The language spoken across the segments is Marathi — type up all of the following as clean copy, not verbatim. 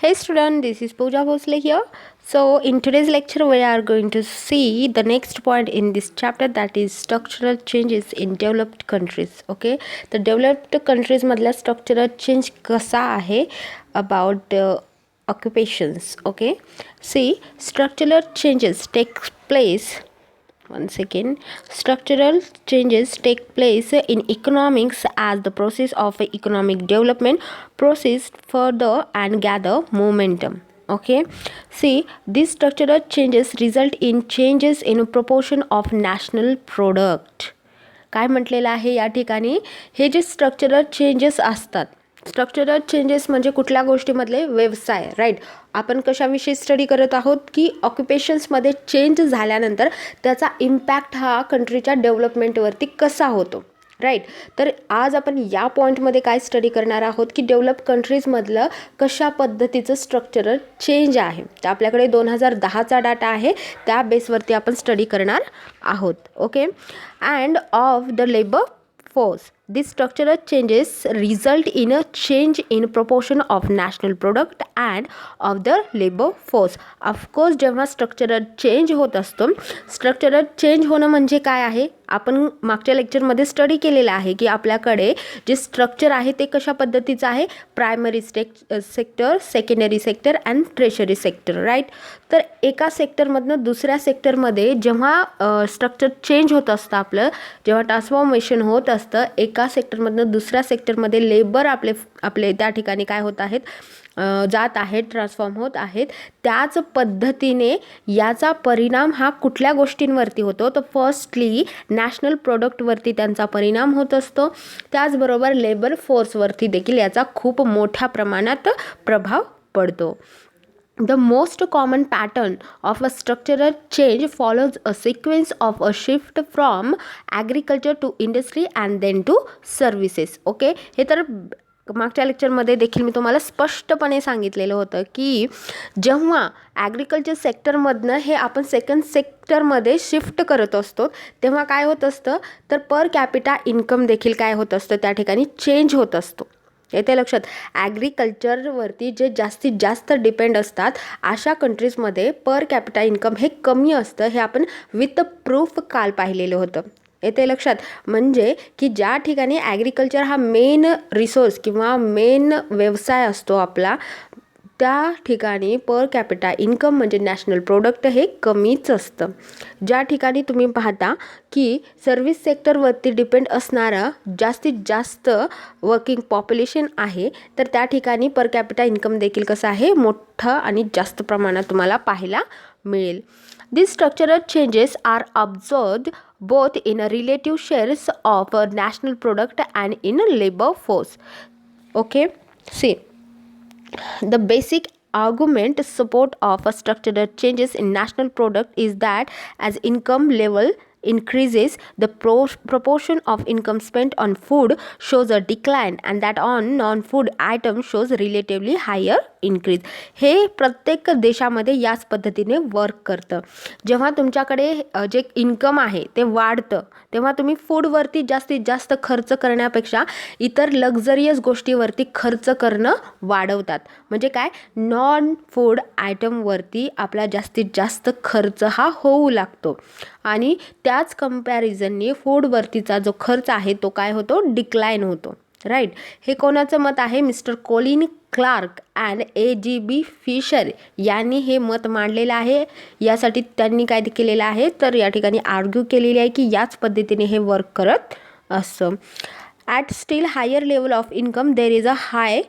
Hey student, this is Pooja Bhosle here. So in today's lecture we are going to see the next point in this chapter, that is structural changes in developed countries. Okay, the developed countries मधला structural change कसा आहे about occupations. Okay, see, structural changes take place. Once again, structural changes take place in economics as the process of economic development proceeds further and gather momentum. Okay, see, these structural changes result in changes in proportion of national product. काय म्हटलेलं आहे या ठिकाणी, हे जे स्ट्रक्चरल चेंजेस असतात, स्ट्रक्चरल चेंजेस म्हणजे कुठल्या गोष्टीमधले, व्यवसाय, राईट. आपण कशाविषयी स्टडी करत आहोत की ऑक्युपेशन्समध्ये चेंज झाल्यानंतर त्याचा इम्पॅक्ट हा कंट्रीच्या डेव्हलपमेंटवरती कसा होतो, राईट. तर आज आपण या पॉईंटमध्ये काय स्टडी करणार आहोत की डेव्हलप कंट्रीजमधलं कशा पद्धतीचं स्ट्रक्चरल चेंज आहे. तर आपल्याकडे 2010चा डाटा आहे, त्या बेसवरती आपण स्टडी करणार आहोत. Okay, and of the labour force. These structural changes result in a change in proportion of national product and of the labor force. Of course, जेव्हा structural change होत असतो, structural change होणं म्हणजे काय आहे, आपण मागच्या लेक्चरमध्ये स्टडी केलेलं आहे की आपल्याकडे जे स्ट्रक्चर आहे ते कशा पद्धतीचं आहे, primary sector, secondary sector and tertiary sector, right. तर एका सेक्टरमधनं दुसऱ्या सेक्टरमध्ये जेव्हा स्ट्रक्चर चेंज होत असतं, आपलं जेव्हा ट्रान्सफॉर्मेशन होत असतं, एका सेक्टरमधनं दुसऱ्या सेक्टरमध्ये लेबर आपले त्या ठिकाणी काय होत आहेत, जात आहेत, ट्रान्सफॉर्म होत आहेत. त्याच पद्धतीने याचा परिणाम हा कुठल्या गोष्टींवरती होतो, तर फर्स्टली नॅशनल प्रोडक्टवरती त्यांचा परिणाम होत असतो. त्याचबरोबर लेबर फोर्सवरती देखील याचा खूप मोठ्या प्रमाणात प्रभाव पडतो. The most common pattern of a structural change follows a sequence of a shift from agriculture to industry and then to services. Okay, हे तर मागच्या लेक्चरमध्ये देखील मी तुम्हाला स्पष्टपणे सांगितलेलं होतं की जेव्हा ॲग्रिकल्चर सेक्टरमधनं हे आपण सेकंड सेक्टरमध्ये शिफ्ट करत असतो, तेव्हा काय होत असतं, तर पर कॅपिटा इन्कम देखील काय होत असतं, त्या ठिकाणी चेंज होत असतो. येते लक्षात. ॲग्रिकल्चरवरती जे जास्तीत जास्त डिपेंड असतात अशा कंट्रीजमध्ये पर कॅपिटा इन्कम हे कमी असतं. हे आपण विथ प्रूफ काल पाहिलेलं होतं. येते लक्षात. म्हणजे की ज्या ठिकाणी ॲग्रिकल्चर हा मेन रिसोर्स किंवा मेन व्यवसाय असतो आपला, त्या ठिकाणी पर कॅपिटा इन्कम म्हणजे नॅशनल प्रोडक्ट हे कमीच असतं. ज्या ठिकाणी तुम्ही पाहता की सर्व्हिस सेक्टरवरती डिपेंड असणारं जास्तीत जास्त वर्किंग पॉप्युलेशन आहे, तर त्या ठिकाणी पर कॅपिटा इन्कम देखील कसं आहे, मोठं आणि जास्त प्रमाणात तुम्हाला पाहायला मिळेल. These structural changes are observed both in a relative shares of a national product and in a labor force. Okay, see, the basic argument support of a structural changes in national product is that as income level increases, the proportion of income spent on food shows a decline and that on non-food items shows relatively higher increase. हे प्रत्येक देशामध्ये याच पद्धतीने वर्क करतं. जेव्हा तुमच्याकडे जे इन्कम आहे ते वाढतं, तेव्हा तुम्ही फूडवरती जास्तीत जास्त खर्च करण्यापेक्षा इतर लक्झरियस गोष्टीवरती खर्च करणं वाढवतात. म्हणजे काय, नॉन फूड आयटमवरती आपला जास्तीत जास्त खर्च हा होऊ लागतो आणि त्याच कंपॅरिझनने फूडवरतीचा जो खर्च आहे तो काय होतो, डिक्लाइन होतो, राईट. हे कोणाचं मत आहे, mister Colin Clark and AGB Fisher यांनी हे मत मांडलेलं आहे. यासाठी त्यांनी काय केलेलं आहे, तर या ठिकाणी आर्ग्यू केलेली आहे की याच पद्धतीने हे वर्क करत असतं. At still higher level of income there is a high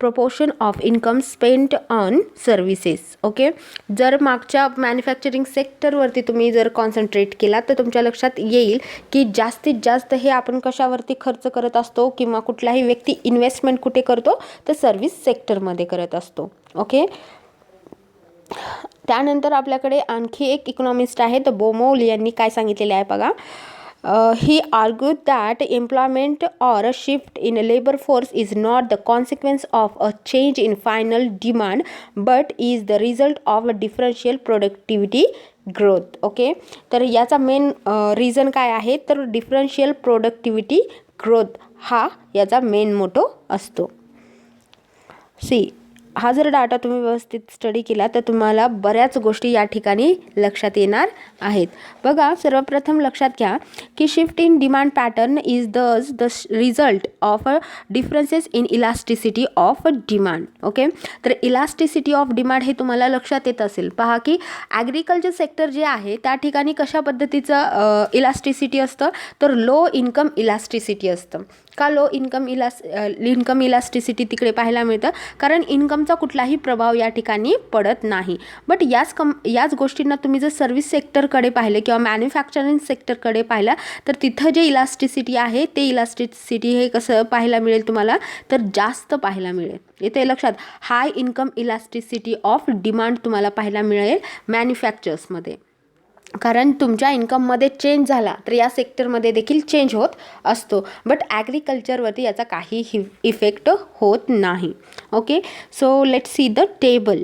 proportion of income spent on services. Okay, जर मागच्या मॅन्युफॅक्चरिंग सेक्टरवरती तुम्ही जर कॉन्सन्ट्रेट केला तर तुमच्या लक्षात येईल की जास्तीत जास्त हे आपण कशावरती खर्च करत असतो किंवा कुठलाही व्यक्ती इन्व्हेस्टमेंट कुठे करतो, तर सर्व्हिस सेक्टरमध्ये करत असतो. ओके, त्यानंतर आपल्याकडे आणखी एक इकॉनॉमिस्ट आहे, तर बोमोल यांनी काय सांगितलेले आहे बघा. He argued that employment or a shift in a labor force is not the consequence of a change in final demand but is the result of a differential productivity growth. Okay, तर याचा मेन रिझन काय आहे, तर डिफरन्शियल प्रोडक्टिव्हिटी ग्रोथ हा याचा मेन मोटो असतो. सी, हा जर डाटा तुम्ही व्यवस्थित स्टडी केला तर तुम्हाला बऱ्याच गोष्टी या ठिकाणी लक्षात येणार आहेत. बघा, सर्वप्रथम लक्षात घ्या की shift in demand pattern is the result of a differences in elasticity of demand. Okay, तर इलास्टिसिटी ऑफ डिमांड हे तुम्हाला लक्षात येत असेल. पहा की ॲग्रिकल्चर सेक्टर जे आहे त्या ठिकाणी कशा पद्धतीचं इलास्टिसिटी असतं, तर लो इन्कम इलास्टिसिटी असतं. का लो इन्कम इलास्टिसिटी तिकडे पाहायला मिळतं, कारण इन्कमचा कुठलाही प्रभाव या ठिकाणी पडत नाही. बट याच गोष्टींना तुम्ही जर सर्व्हिस सेक्टरकडे पाहिले किंवा मॅन्युफॅक्चरिंग सेक्टरकडे पाहिलं तर तिथं जे इलास्टिसिटी आहे ते इलास्टिसिटी हे कसं पाहायला मिळेल तुम्हाला, तर जास्त पाहायला मिळेल. येते लक्षात, हाय इन्कम इलास्टिसिटी ऑफ डिमांड तुम्हाला पाहायला मिळेल मॅन्युफॅक्चर्समध्ये. कारण तुमच्या इन्कममध्ये चेंज झाला तर या सेक्टरमध्ये देखील चेंज होत असतो. बट ॲग्रिकल्चरवरती याचा काही इफेक्ट होत नाही. Okay, so let's see the table.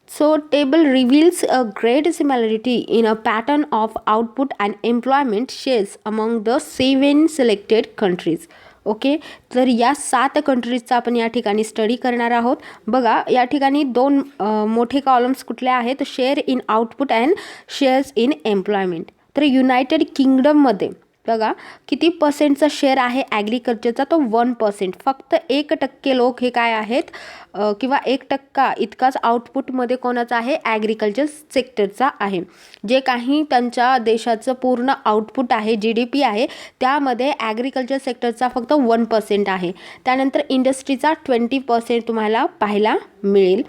So table reveals a great similarity in a pattern of output and employment shares among the 7 selected countries. Okay, तर या 7 कंट्रीजचा आपण या ठिकाणी स्टडी करणार आहोत. बघा, या ठिकाणी 2 मोठे कॉलम्स कुठले आहेत, share in output and shares in employment. तर युनायटेड किंगडममध्ये बघा किती पर्सेंटचा शेअर आहे ॲग्रिकल्चरचा, तो 1%. फक्त 1% लोक हे काय आहेत किंवा 1% इतकाच आउटपुटमध्ये कोणाचा आहे, ॲग्रिकल्चर सेक्टरचा आहे. जे काही त्यांच्या देशाचं पूर्ण आउटपुट आहे, GDP आहे, त्यामध्ये ॲग्रिकल्चर सेक्टरचा फक्त 1% आहे. त्यानंतर इंडस्ट्रीचा 20% तुम्हाला पाहायला मिळेल.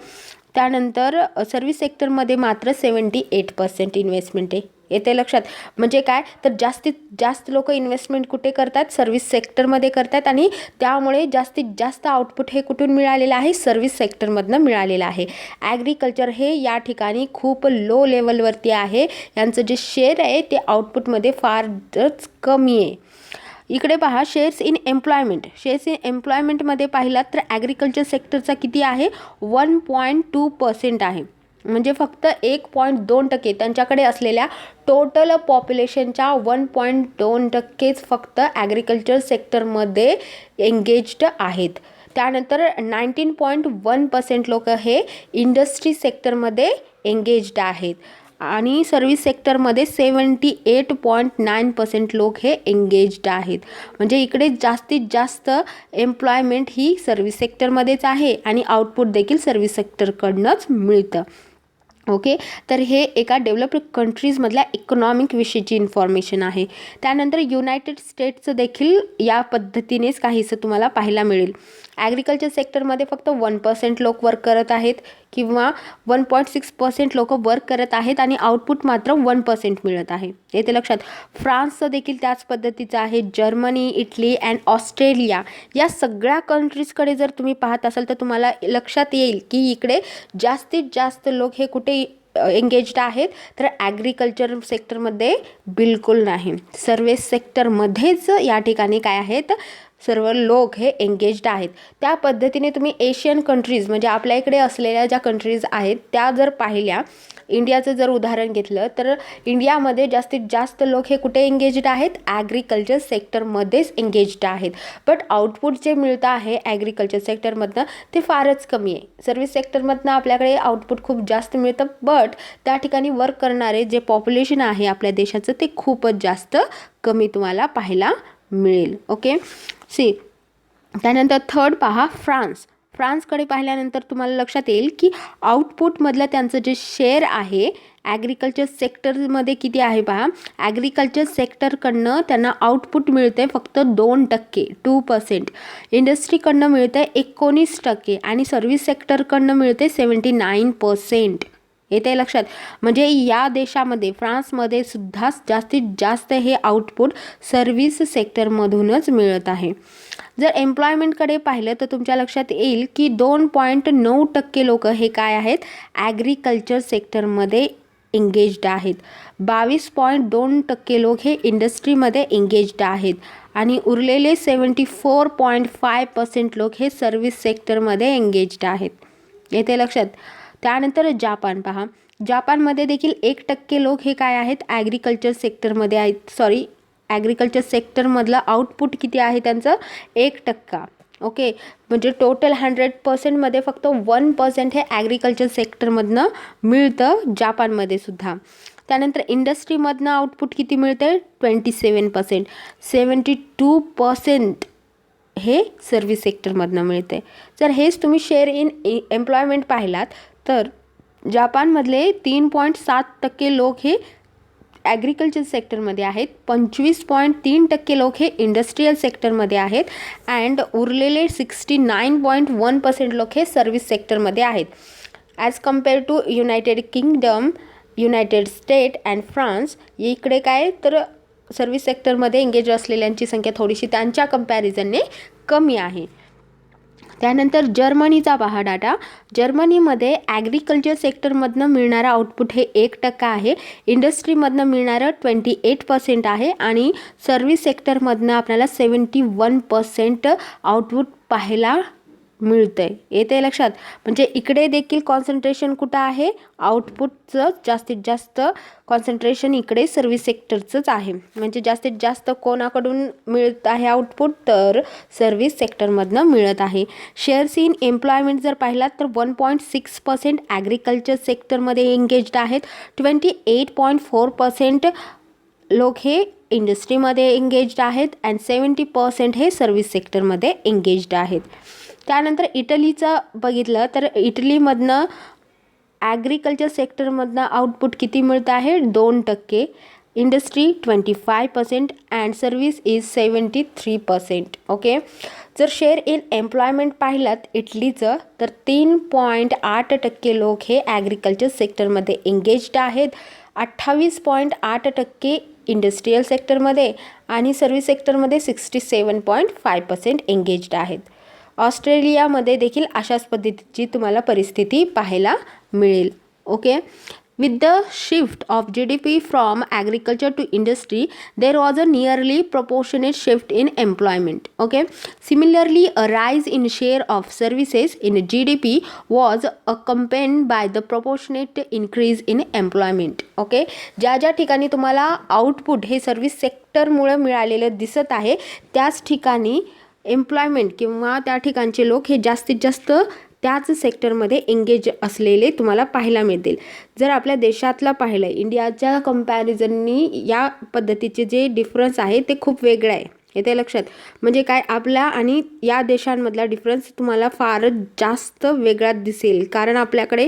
त्यानंतर सर्व्हिस सेक्टरमध्ये मात्र 78% इन्व्हेस्टमेंट आहे. येते लक्षात, म्हणजे काय, तर जास्तीत जास्त लोक इन्व्हेस्टमेंट कुठे करतात, सर्व्हिस सेक्टरमध्ये करतात. आणि त्यामुळे जास्तीत जास्त आउटपुट हे कुठून मिळालेलं आहे, सर्व्हिस सेक्टरमधनं मिळालेलं आहे. ॲग्रिकल्चर हे या ठिकाणी खूप लो लेवलवरती आहे. यांचं जे शेअर आहे ते आउटपुटमध्ये फारच कमी आहे. इकडे पहा, shares in employment. Shares in एम्प्लॉयमेंटमध्ये पाहिलात तर ॲग्रिकल्चर सेक्टरचा किती आहे, 1.2% आहे. म्हणजे फक्त 1.2% त्यांच्याकडे असलेल्या टोटल पॉप्युलेशनच्या 1.2%च फक्त ॲग्रिकल्चर सेक्टरमध्ये एंगेज्ड आहेत. त्यानंतर 19.1% लोक हे इंडस्ट्री सेक्टरमध्ये एंगेज्ड आहेत. आणि सर्व्हिस सेक्टरमध्ये 78.9% लोक हे एंगेज्ड आहेत. म्हणजे इकडे जास्तीत जास्त एम्प्लॉयमेंट ही सर्व्हिस सेक्टरमध्येच आहे आणि आउटपुट देखील सर्व्हिस सेक्टरकडनंच मिळतं. ओके, तर हे एका डेव्हलप्ड कंट्रीजमधल्या इकॉनॉमिक विषयीची इन्फॉर्मेशन आहे. त्यानंतर युनायटेड स्टेट्सचं देखील या पद्धतीनेच काहीसं तुम्हाला पाहायला मिळेल. ॲग्रिकल्चर सेक्टरमध्ये फक्त 1% लोक वर्क करत आहेत किंवा 1.6% लोक वर्क करत आहेत आणि आउटपुट मात्र 1% मिळत आहे. येते लक्षात. फ्रान्सचं देखील त्याच पद्धतीचं आहे. जर्मनी, इटली अँड ऑस्ट्रेलिया या सगळ्या कंट्रीजकडे जर तुम्ही पाहत असाल तर तुम्हाला लक्षात येईल की इकडे जास्तीत जास्त लोक हे कुठे एंगेज्ड आहेत, तर ॲग्रिकल्चर सेक्टरमध्ये बिलकुल नाही. सर्व्हिस सेक्टरमध्येच या ठिकाणी काय आहेत, सर्व लोक हे एंगेज्ड आहेत. त्या पद्धतीने तुम्ही एशियन कंट्रीज म्हणजे आपल्या इकडे असलेल्या ज्या कंट्रीज आहेत त्या जर पाहिल्या, इंडियाचं जर उदाहरण घेतलं तर इंडियामध्ये जास्तीत जास्त लोक हे कुठे एंगेज्ड आहेत, ॲग्रिकल्चर सेक्टरमध्येच एंगेज्ड आहेत. बट आउटपुट जे मिळतं आहे ॲग्रिकल्चर सेक्टरमधनं ते फारच कमी आहे. सर्व्हिस सेक्टरमधनं आपल्याकडे आउटपुट खूप जास्त मिळतं, बट त्या ठिकाणी वर्क करणारे जे पॉप्युलेशन आहे आपल्या देशाचं ते खूपच जास्त कमी तुम्हाला पाहायला मिळेल. Okay, C. त्यानंतर थर्ड पहा, फ्रान्सकडे पाहिल्यानंतर तुम्हाला लक्षात येईल की आउटपुटमधलं त्यांचं जे शेअर आहे ॲग्रिकल्चर सेक्टरमध्ये किती आहे पहा. ॲग्रिकल्चर सेक्टरकडनं त्यांना आउटपुट मिळतं आहे फक्त 2%, 2%. इंडस्ट्रीकडनं मिळतं आहे 19% आणि सर्व्हिस सेक्टरकडनं मिळते 79%. येते लक्षात. म्हणजे या देशामध्ये फ्रान्समध्ये सुद्धा जास्तीत जास्त हे आउटपुट सर्व्हिस सेक्टरमधूनच मिळत आहे. जर एम्प्लॉयमेंटकडे पाहिलं तर तुमच्या लक्षात येईल की 2.9% लोक हे काय आहेत, ॲग्रिकल्चर सेक्टरमध्ये एंगेज्ड आहेत. 22.2% लोक हे इंडस्ट्रीमध्ये एंगेज्ड आहेत आणि उरलेले 74.5% लोक हे सर्व्हिस सेक्टरमध्ये एंगेज्ड आहेत. येते लक्षात. त्यानंतर जापान पहा. जापानमध्ये देखील 1% लोक हे काय आहेत, ॲग्रिकल्चर सेक्टरमध्ये आहेत. ॲग्रिकल्चर सेक्टरमधलं आउटपुट किती आहे त्यांचं, 1%. ओके, म्हणजे टोटल 100%मध्ये फक्त 1% हे ॲग्रिकल्चर सेक्टरमधनं मिळतं जापानमध्ये सुद्धा. त्यानंतर इंडस्ट्रीमधनं आउटपुट किती मिळते? 27%. 72% हे सर्व्हिस सेक्टरमधनं मिळते. जर हेच तुम्ही शेअर इन एम्प्लॉयमेंट पाहिलात तर जापानमधले 3.7% लोक हे ॲग्रिकल्चर सेक्टरमध्ये आहेत, 25.3% लोक हे इंडस्ट्रीयल सेक्टरमध्ये आहेत अँड उरलेले 69.1% लोक हे सर्व्हिस सेक्टरमध्ये आहेत. As compare to United Kingdom, United State and France, इकडे काय तर सर्व्हिस सेक्टरमध्ये एंगेज असलेल्यांची संख्या थोडीशी त्यांच्या कंपॅरिझनने कमी आहे. त्यानंतर जर्मनीचा पहा डाटा. जर्मनीमध्ये ॲग्रिकल्चर सेक्टरमधनं मिळणारं आउटपुट हे 1% आहे, इंडस्ट्रीमधनं मिळणारं 28% आहे आणि सर्व्हिस सेक्टरमधनं आपल्याला 71% आउटपुट पाहायला मिळतं आहे. येते लक्षात? म्हणजे इकडे देखील कॉन्सन्ट्रेशन कुठं आहे? आउटपुटचं जास्तीत जास्त कॉन्सन्ट्रेशन इकडे सर्व्हिस सेक्टरचंच आहे. म्हणजे जास्तीत जास्त कोणाकडून मिळत आहे आउटपुट? तर सर्व्हिस सेक्टरमधनं मिळत आहे. शेअर्स इन एम्प्लॉयमेंट जर पाहिलात तर 1.6% ॲग्रिकल्चर सेक्टरमध्ये एंगेज्ड आहेत, 28.4% लोक हे इंडस्ट्रीमध्ये एंगेज्ड आहेत अँड 70% हे सर्व्हिस सेक्टरमध्ये एंगेज्ड आहेत. त्यानंतर इटलीचं बघितलं तर इटलीमधनं ॲग्रिकल्चर सेक्टरमधनं आउटपुट किती मिळतं आहे? 2%, industry 25% and service is 73%. Okay, जर शेअर इन एम्प्लॉयमेंट पाहिलात इटलीचं तर 3.8% लोक हे ॲग्रिकल्चर सेक्टरमध्ये एंगेज्ड आहेत, 28.8% इंडस्ट्रीयल सेक्टरमध्ये आणि सर्व्हिस सेक्टरमध्ये 67.5% एंगेज्ड आहेत. ऑस्ट्रेलियामध्ये देखील अशाच पद्धतीची तुम्हाला परिस्थिती पाहायला मिळेल. Okay, with the shift of GDP from agriculture to industry there was a nearly proportionate shift in employment. Okay, similarly a rise in share of services in GDP was accompanied by the proportionate increase in employment. Okay, ज्या ज्या ठिकाणी तुम्हाला आउटपुट हे सर्व्हिस सेक्टरमुळे मिळालेलं दिसत आहे त्याच ठिकाणी एम्प्लॉयमेंट किंवा त्या ठिकाणचे लोक हे जास्तीत जास्त त्याच सेक्टरमध्ये एंगेज असलेले तुम्हाला पाहायला मिळतील. जर आपल्या देशातला पाहिलं, इंडियाच्या कंपॅरिझननी या पद्धतीचे जे डिफरन्स आहे ते खूप वेगळं आहे. येते लक्षात? म्हणजे काय, आपल्या आणि या देशांमधला डिफरन्स तुम्हाला फारच जास्त वेगळा दिसेल, कारण आपल्याकडे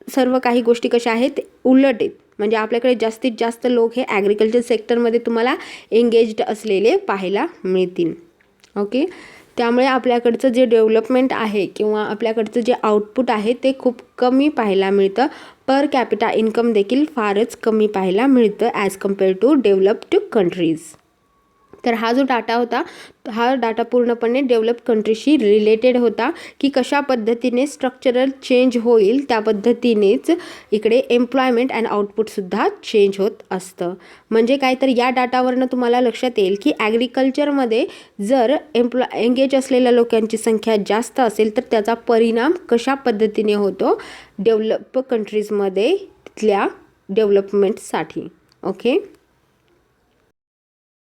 सर्व काही गोष्टी कशा आहेत? उलट आहेत. म्हणजे आपल्याकडे जास्तीत जास्त लोक हे ॲग्रिकल्चर सेक्टरमध्ये तुम्हाला एंगेज्ड असलेले पाहायला मिळतील. ओके, त्यामुळे आपल्याकडचं जे डेव्हलपमेंट आहे किंवा आपल्याकडचं जे आउटपुट आहे ते खूप कमी पाहायला मिळतं. पर कॅपिटा इन्कम देखील फारच कमी पाहायला मिळतं as compare to developed countries. तर हा जो डाटा होता हा डाटा पूर्णपणे डेव्हलप कंट्रीशी रिलेटेड होता की कशा पद्धतीने स्ट्रक्चरल चेंज होईल त्या पद्धतीनेच इकडे एम्प्लॉयमेंट अँड आउटपुटसुद्धा चेंज होत असतं. म्हणजे काय, तर या डाटावरनं तुम्हाला लक्षात येईल की ॲग्रिकल्चरमध्ये जर एंगेज असलेल्या लोकांची संख्या जास्त असेल तर त्याचा परिणाम कशा पद्धतीने होतो डेव्हलप कंट्रीजमध्ये तिथल्या डेव्हलपमेंटसाठी. ओके.